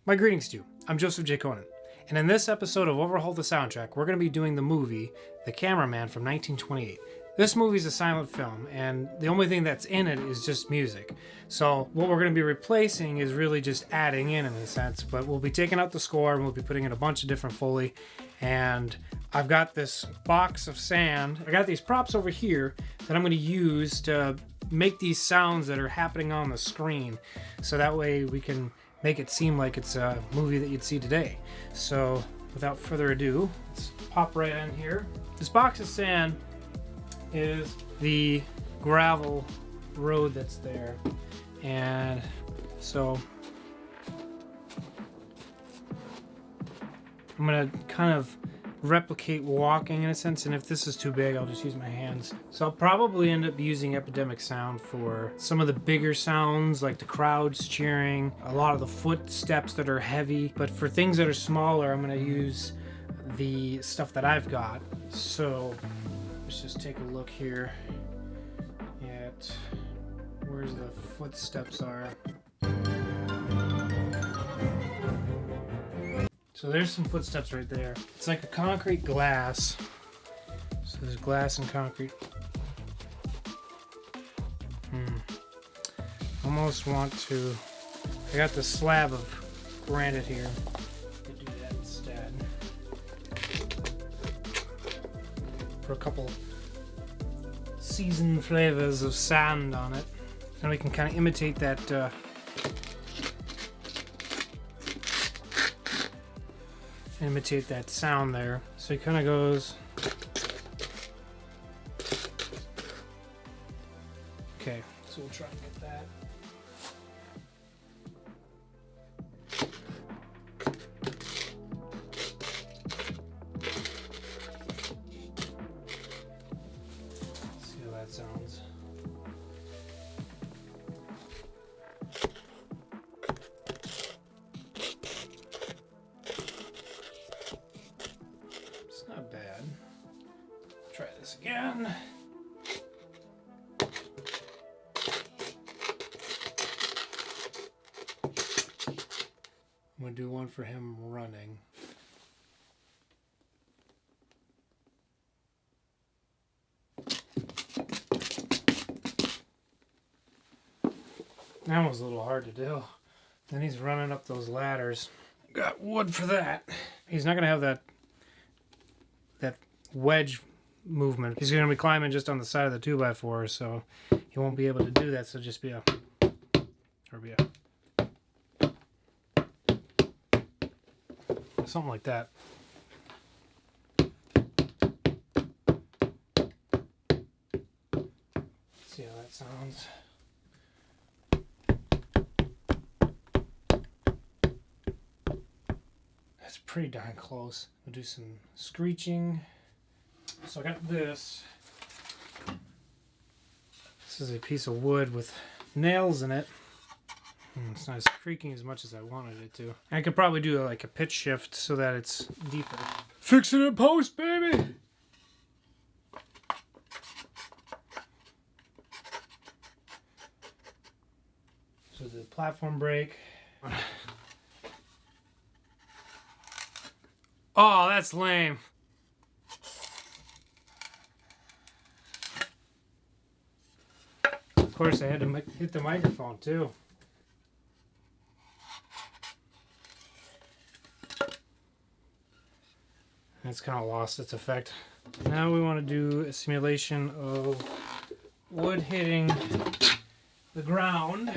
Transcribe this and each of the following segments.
My greetings to you. I'm Joseph J. Conan, and in this episode of Overhaul the Soundtrack, we're going to be doing the movie The Cameraman from 1928. This movie is a silent film, and the only thing that's in it is just music. So what we're going to be replacing is really just adding in a sense, but we'll be taking out the score and we'll be putting in a bunch of different Foley. And I've got this box of sand. I got these props over here that I'm going to use to make these sounds that are happening on the screen, so that way we can make it seem like it's a movie that you'd see today. So without further ado, let's pop right in here. This box of sand is the gravel road that's there, and so I'm gonna kind of replicate walking in a sense, and if this is too big I'll just use my hands. So I'll probably end up using epidemic sound for some of the bigger sounds, like the crowds cheering, a lot of the footsteps that are heavy, but for things that are smaller I'm going to use the stuff that I've got. So let's just take a look here at where the footsteps are. So there's some footsteps right there. It's like a concrete glass. So there's glass and concrete. Almost want to... I got this slab of granite here. Could do that instead. For a couple seasoned flavors of sand on it. And we can kind of imitate that sound there. So it kind of goes. Okay, so we'll try and get that. See how that sounds. Not bad. Try this again. I'm going to do one for him running. That was a little hard to do. Then he's running up those ladders. Got wood for that. He's not going to have that wedge movement. He's going to be climbing just on the side of the 2x4, so he won't be able to do that. So just be a, or be a, something like that. See how that sounds. That's pretty darn close. We'll do some screeching. So I got this. This is a piece of wood with nails in it. It's not creaking as much as I wanted it to. I could probably do like a pitch shift so that it's deeper. Fix it in post, baby! So the platform brake. Oh, that's lame. Of course, I had to hit the microphone too. It's kind of lost its effect. Now we want to do a simulation of wood hitting the ground.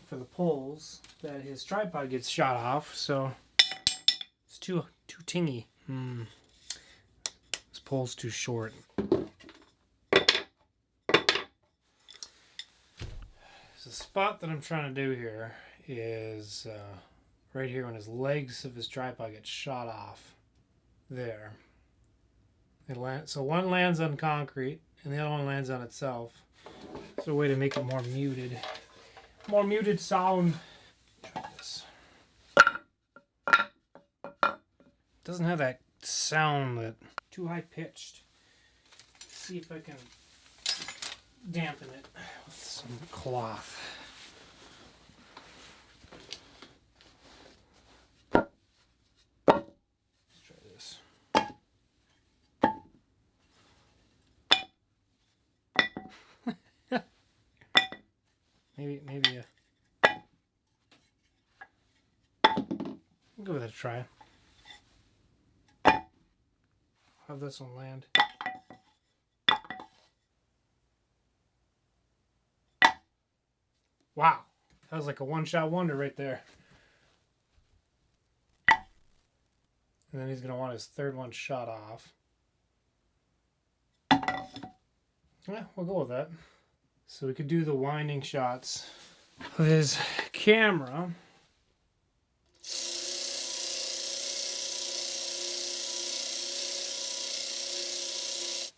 For the poles that his tripod gets shot off, so it's too tingy. This pole's too short. The spot that I'm trying to do here is right here when his legs of his tripod get shot off. There. So one lands on concrete and the other one lands on itself. It's a way to make it more muted. More muted sound. Try this. Doesn't have that sound that too high pitched. See if I can dampen it with some cloth. Let's try this. maybe I'll give it a try. Have this one land. Wow, that was like a one-shot wonder right there. And then he's going to want his third one shot off. Yeah, we'll go with that. So we could do the winding shots of his camera.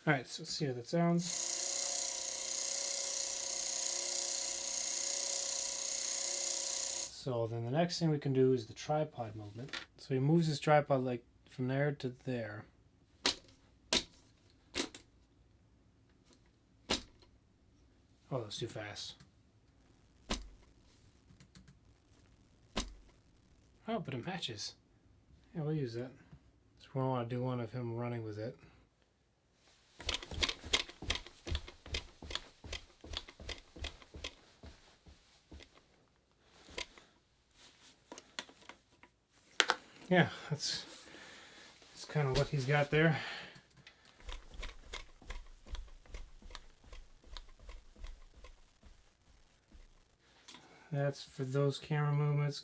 Alright, so let's see how that sounds. So then the next thing we can do is the tripod movement. So he moves his tripod like from there to there. Oh, that's too fast. Oh, but it matches. Yeah, we'll use that. So we want to do one of him running with it. Yeah, that's kind of what he's got there. That's for those camera movements.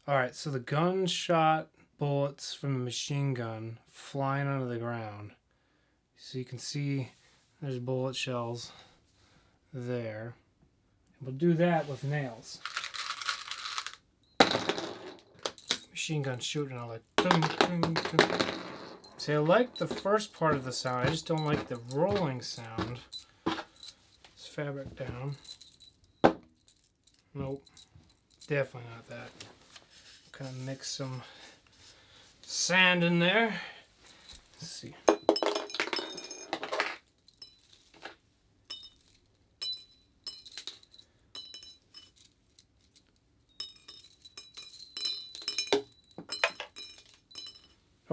Alright, so the gunshot bullets from the machine gun flying onto the ground. So you can see there's bullet shells there. We'll do that with nails. Machine gun shooting all like dun, dun, dun. See, I like the first part of the sound, I just don't like the rolling sound. This fabric down. Nope, definitely not that. Kind of mix some sand in there. Let's see.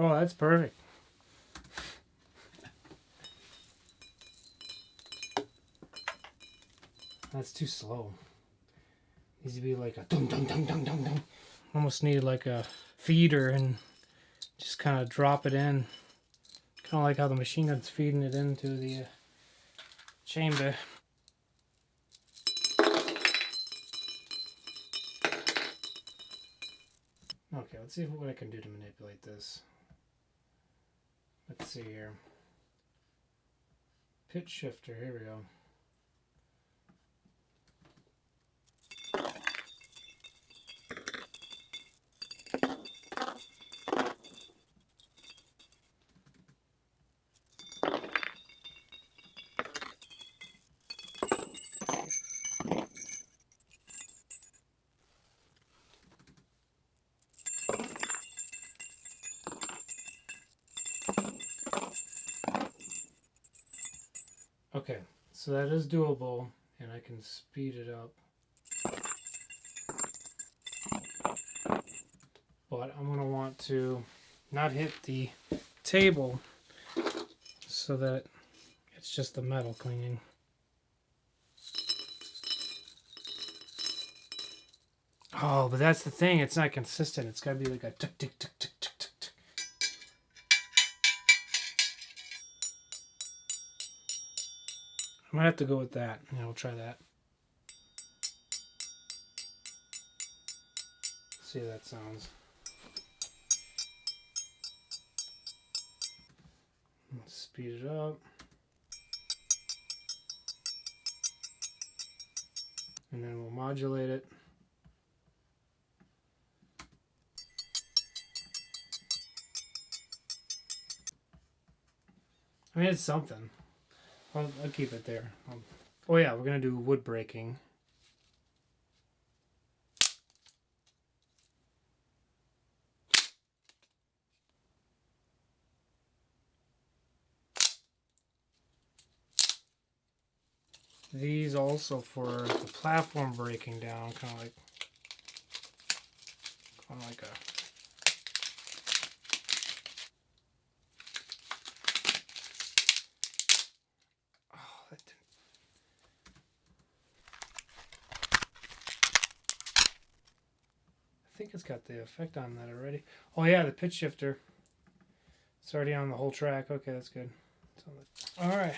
Oh, that's perfect. That's too slow. Needs to be like a dum dum dum dum dum dum. Almost need like a feeder and just kind of drop it in. Kind of like how the machine gun's feeding it into the chamber. Okay, let's see what I can do to manipulate this. Let's see here. Pitch shifter, here we go. Okay, so that is doable, and I can speed it up. But I'm going to want to not hit the table so that it's just the metal cleaning. Oh, but that's the thing, it's not consistent. It's got to be like a tick, tick, tick, tick, tick, tick, tick. I might have to go with that. Yeah, we'll try that. See how that sounds. Let's speed it up. And then we'll modulate it. I mean, it's something. I'll keep it there. Oh yeah, we're going to do wood breaking. these also for the platform breaking down, kind of like a. Oh, that didn't. I think it's got the effect on that already. Oh yeah, the pitch shifter. It's already on the whole track. Okay, that's good. All right.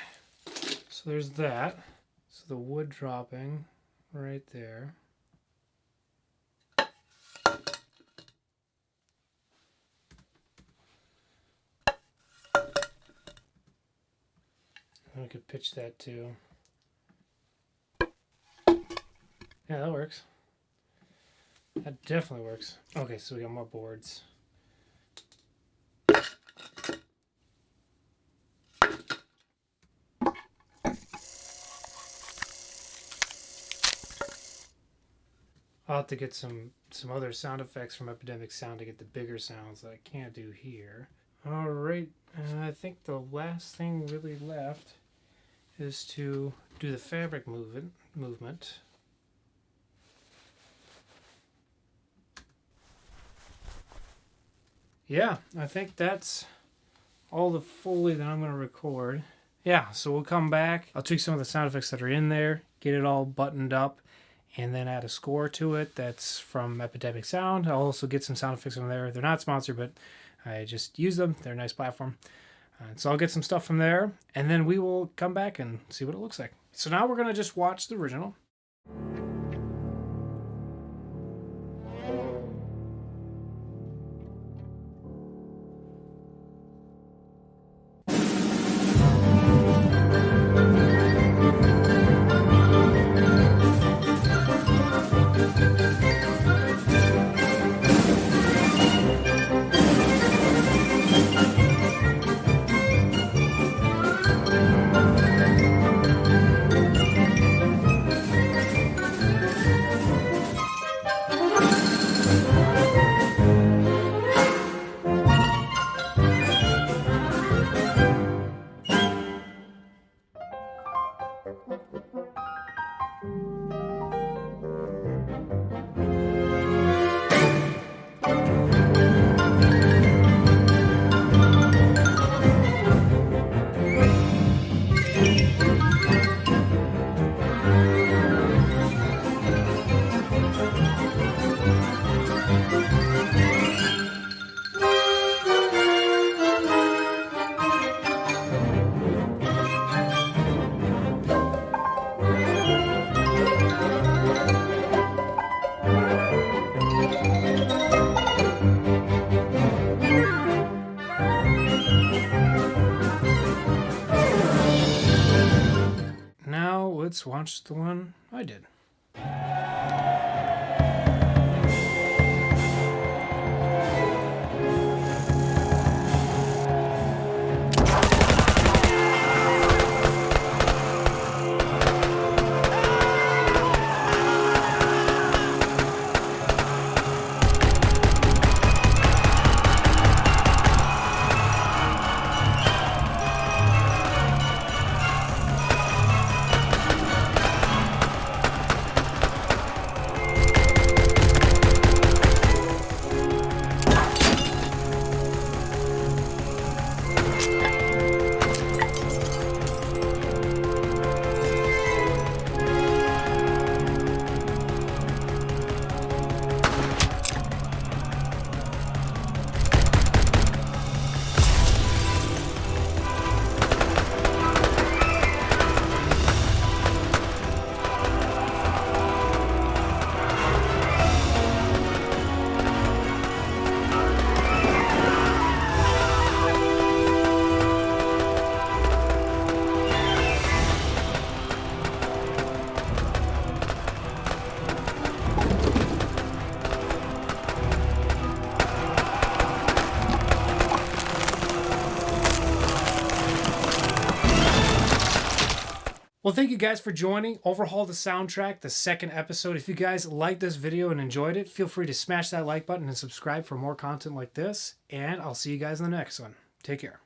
So there's that. So the wood dropping right there. I could pitch that too. Yeah, that works. That definitely works. Okay, so we got more boards. I'll have to get some other sound effects from Epidemic Sound to get the bigger sounds that I can't do here. All right, I think the last thing really left is to do the fabric movement. Yeah, I think that's all the Foley that I'm going to record. Yeah, so we'll come back. I'll tweak some of the sound effects that are in there, get it all buttoned up, and then add a score to it that's from Epidemic Sound. I'll also get some sound effects from there. They're not sponsored, but I just use them. They're a nice platform. So I'll get some stuff from there, and then we will come back and see what it looks like. So now we're going to just watch the original. Let's watch the one I did. Well, thank you guys for joining Overhaul the Soundtrack, the second episode. If you guys liked this video and enjoyed it, feel free to smash that like button and subscribe for more content like this. And I'll see you guys in the next one. Take care.